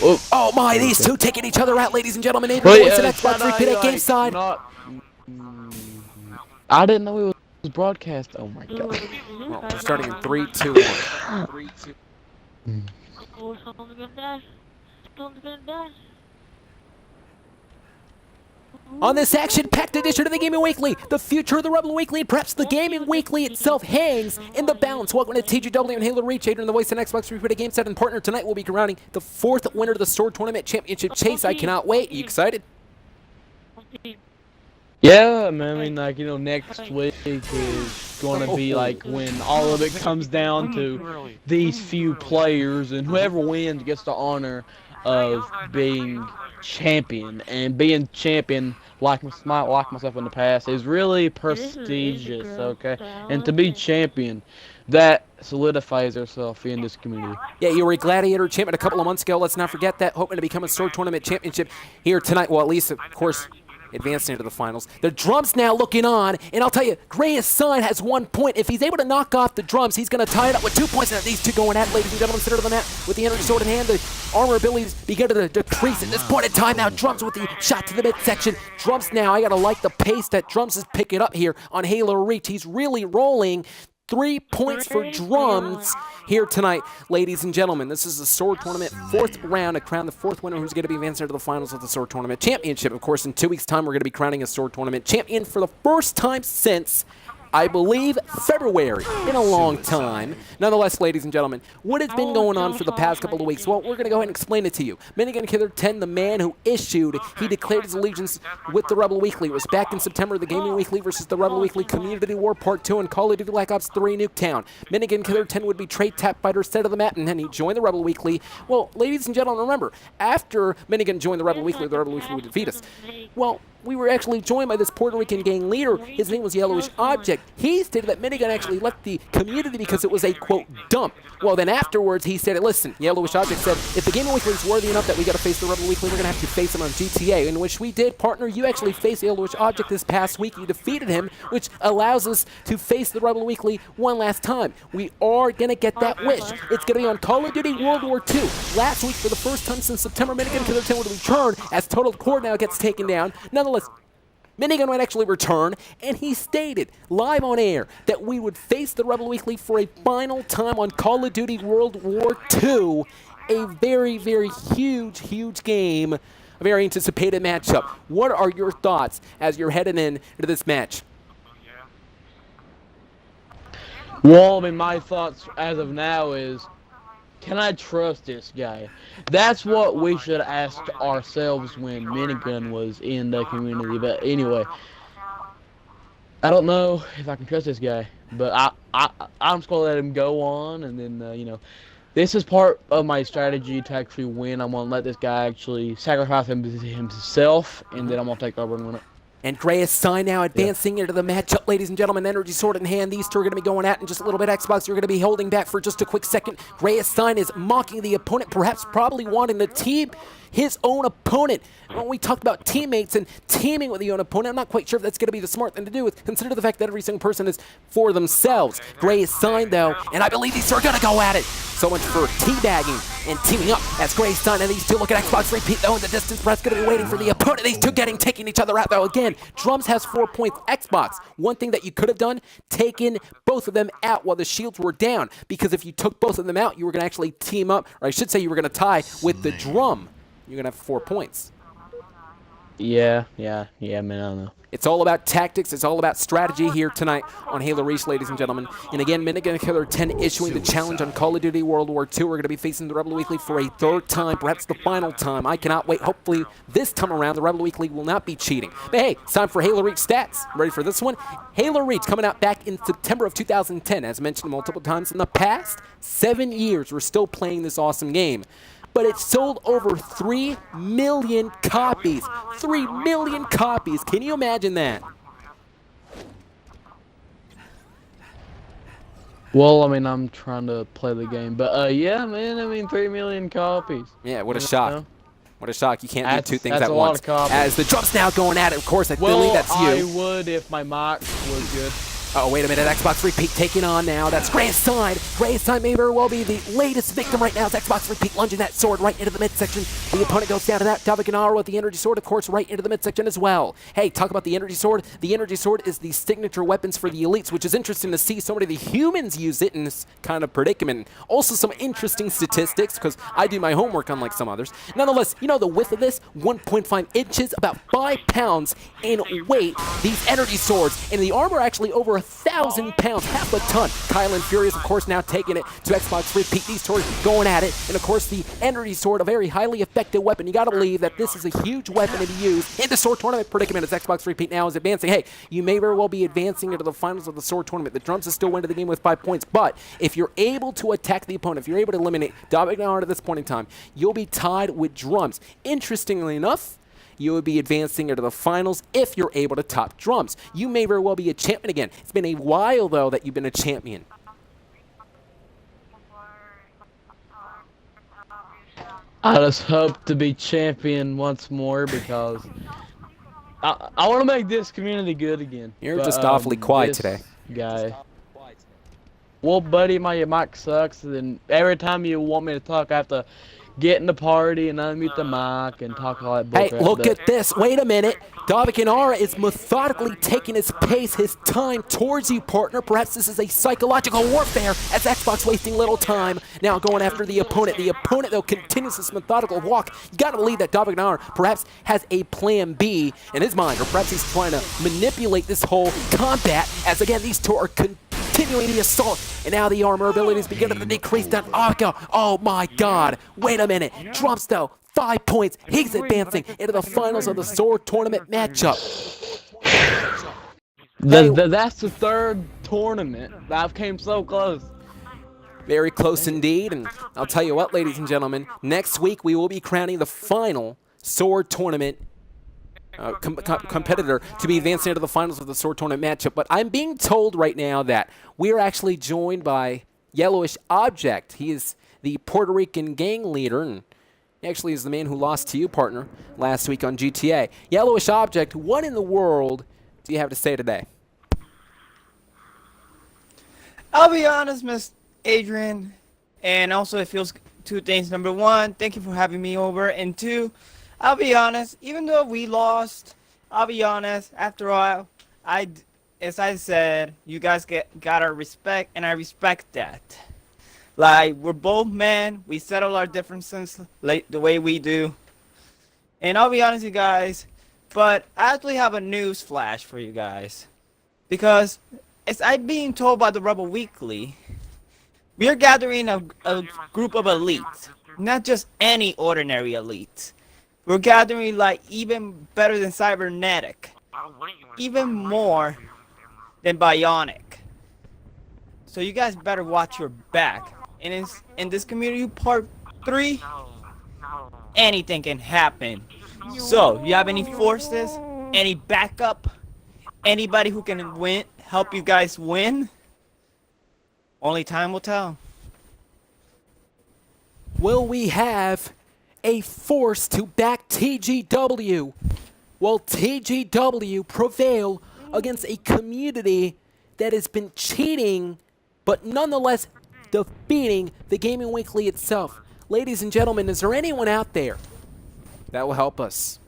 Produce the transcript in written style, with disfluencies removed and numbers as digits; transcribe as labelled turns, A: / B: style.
A: Oh my, these two taking each other out, ladies and gentlemen. AdrianTheVoice and XboxFreakPete at game side.
B: I didn't know it was broadcast. Oh my god.
A: Well, we're starting in 3, 2, 1. 3, 2. On this action-packed edition of the Gaming Weekly, the future of the Rebel Weekly, and perhaps the Gaming Weekly itself hangs in the balance. Welcome to TGW and Halo Reach, AdrianTheVoice and XboxFreakPete Game Set and partner. Tonight we'll be crowning the 4th winner of the Sword Tournament Championship Chase. I cannot wait. Are you excited?
B: Yeah, man, I mean, like, you know, next week is going to be, like, when all of it comes down to these few players, and whoever wins gets the honor of being champion. And being champion, like myself in the past, is really prestigious, okay? And to be champion, that solidifies yourself in this community.
A: Yeah, you were a Gladiator champion a couple of months ago. Let's not forget that. Hoping to become a Sword Tournament Championship here tonight. Well, at least, of course, advancing into the finals. The drums now looking on, and I'll tell you, Gray's Sign has 1 point. If he's able to knock off the drums, he's going to tie it up with 2 points. Now these two going at it, ladies and gentlemen, center of the mat with the energy sword in hand. The armor abilities begin to decrease at this point in time. Now drums with the shot to the midsection. Drums now, I got to like the pace that drums is picking up here on Halo Reach. He's really rolling. 3 points for drums here tonight, ladies and gentlemen. This is the Sword Tournament 4th round to crown the 4th winner who's going to be advancing to the finals of the Sword Tournament Championship. Of course, in 2 weeks' time, we're going to be crowning a Sword Tournament champion for the first time since, I believe, February, in a long time. Nonetheless, ladies and gentlemen, what has been going on for the past couple of weeks? Well, we're going to go ahead and explain it to you. Minigun Killer 10, the man who he declared his allegiance with the Rebel Weekly. It was back in September, the Gaming Weekly versus the Rebel Weekly Community War Part 2 and Call of Duty Black Ops 3 Nuketown. Minigun Killer 10 would betray Tap Fighter, center of the mat, and then he joined the Rebel Weekly. Well, ladies and gentlemen, remember, after Minigun joined the Rebel Weekly would defeat us. Well, we were actually joined by this Puerto Rican gang leader. His name was Yellowish Object. He stated that Minigun actually left the community because it was a, quote, dump. Well, then afterwards, he said, listen, Yellowish Object said, if the Gaming Weekly is worthy enough that we got to face the Rebel Weekly, we're going to have to face him on GTA, in which we did. Partner, you actually faced Yellowish Object this past week. You defeated him, which allows us to face the Rebel Weekly one last time. We are going to get that wish. It's going to be on Call of Duty World War II. Last week, for the first time since September, Minigun Killer 10 would return as Total Core now gets taken down. Nonetheless, Minigun would actually return, and he stated live on air that we would face the Rebel Weekly for a final time on Call of Duty World War II. A very, very huge game, a very anticipated matchup. What are your thoughts as you're heading into this match?
B: Well, I mean, my thoughts as of now is, can I trust this guy? That's what we should ask ourselves when Minigun was in the community. But anyway, I don't know if I can trust this guy. But I'm just going to let him go on. And then, you know, this is part of my strategy to actually win. I'm going to let this guy actually sacrifice himself. And then I'm going to take over and win it.
A: And Gray's Sign now advancing into the matchup, ladies and gentlemen. Energy sword in hand. These two are going to be going at in just a little bit. Xbox, you're going to be holding back for just a quick second. Gray's Sign is mocking the opponent, perhaps probably wanting to team his own opponent. When we talked about teammates and teaming with your own opponent, I'm not quite sure if that's going to be the smart thing to do. Consider the fact that every single person is for themselves. Gray's Sign, though, and I believe these two are going to go at it. So much for teabagging and teaming up as Gray's Sign and these two look at XboxFreakPete, though, in the distance. Perhaps going to be waiting for the opponent. These two taking each other out, though. Again, Drums has 4 points. Xbox, one thing that you could have done, taken both of them out while the shields were down. Because if you took both of them out, you were going to actually team up, or I should say you were going to tie with the drum. You're going to have 4 points.
B: Yeah, man, I don't know.
A: It's all about tactics. It's all about strategy here tonight on Halo Reach, ladies and gentlemen. And again, Minigun Killer 10 issuing the challenge on Call of Duty World War II. We're going to be facing the Rebel Weekly for a 3rd time, perhaps the final time. I cannot wait. Hopefully, this time around, the Rebel Weekly will not be cheating. But hey, it's time for Halo Reach stats. Ready for this one? Halo Reach coming out back in September of 2010. As mentioned multiple times in the past, 7 years we're still playing this awesome game. But it sold over 3 million copies. 3 million copies. Can you imagine that?
B: Well, I mean, I'm trying to play the game. But, yeah, man, I mean, 3 million copies.
A: Yeah, what a shock. What a shock. You can't do two things at
B: a
A: once.
B: Lot of
A: As the drum's now going at it, of course, I believe that's you.
B: I would if my mic was good.
A: Oh, wait a minute. XboxFreakPete taking on now. That's Gray's side. Gray's side may very well be the latest victim right now. It's XboxFreakPete lunging that sword right into the midsection. The opponent goes down to that. Daviganaro with the energy sword, of course, right into the midsection as well. Hey, talk about the energy sword. The energy sword is the signature weapons for the elites, which is interesting to see so many of the humans use it in this kind of predicament. Also, some interesting statistics, because I do my homework unlike some others. Nonetheless, you know the width of this? 1.5 inches, about 5 pounds in weight. These energy swords, and the armor actually over 1,000 pounds, half a ton. Kyle and Furious, of course, now taking it to XboxFreakPete. These swords going at it, and of course the energy sword, a very highly effective weapon. You got to believe that this is a huge weapon to be used in the sword tournament predicament as XboxFreakPete now is advancing. Hey, you may very well be advancing into the finals of the sword tournament. The drums is still win to the game with 5 points, but if you're able to attack the opponent, if you're able to eliminate Daviganaro at this point in time, you'll be tied with drums. Interestingly enough, you would be advancing into the finals if you're able to top drums. You may very well be a champion again. It's been a while, though, that you've been a champion.
B: I just hope to be champion once more because I want to make this community good again.
A: You're just awfully quiet today.
B: Guy. Well, buddy, my mic sucks, and then every time you want me to talk, I have to get in the party and unmute the mic and talk all that bullcrap.
A: Hey, look at this. Wait a minute. Daviganaro is methodically taking his pace, his time towards you, partner. Perhaps this is a psychological warfare as Xbox wasting little time. Now going after the opponent. The opponent, though, continues this methodical walk. You got to believe that Daviganaro perhaps has a plan B in his mind, or perhaps he's trying to manipulate this whole combat as, again, these two are continuing the assault, and now the armor abilities begin to decrease down. Oh my god, wait a minute. Drums, though, 5 points. He's advancing into the finals of the sword tournament matchup.
B: That's the third tournament. I've came so close.
A: Very close indeed, and I'll tell you what, ladies and gentlemen, next week we will be crowning the final sword tournament competitor to be advancing into the finals of the sword tournament matchup. But I'm being told right now that we are actually joined by Yellowish Object. He is the Puerto Rican gang leader, and he actually is the man who lost to you, partner, last week on GTA. Yellowish Object, what in the world do you have to say today?
C: I'll be honest, Miss Adrian, and also it feels two things. Number one, thank you for having me over, and two, I'll be honest, even though we lost, I'll be honest, after all, as I said, you guys got our respect, and I respect that. Like, we're both men, we settle our differences like the way we do. And I'll be honest, you guys, but I actually have a news flash for you guys. Because, as I'm being told by the Rebel Weekly, we are gathering a group of elites. Not just any ordinary elites. We're gathering like even better than cybernetic, even more than bionic. So you guys better watch your back. And in this community part 3, anything can happen. So you have any forces, any backup, anybody who can help you guys win? Only time will tell.
A: Will we have a force to back TGW? Will TGW prevail against a community that has been cheating, but nonetheless defeating the Gaming Weekly itself? Ladies and gentlemen, is there anyone out there that will help us?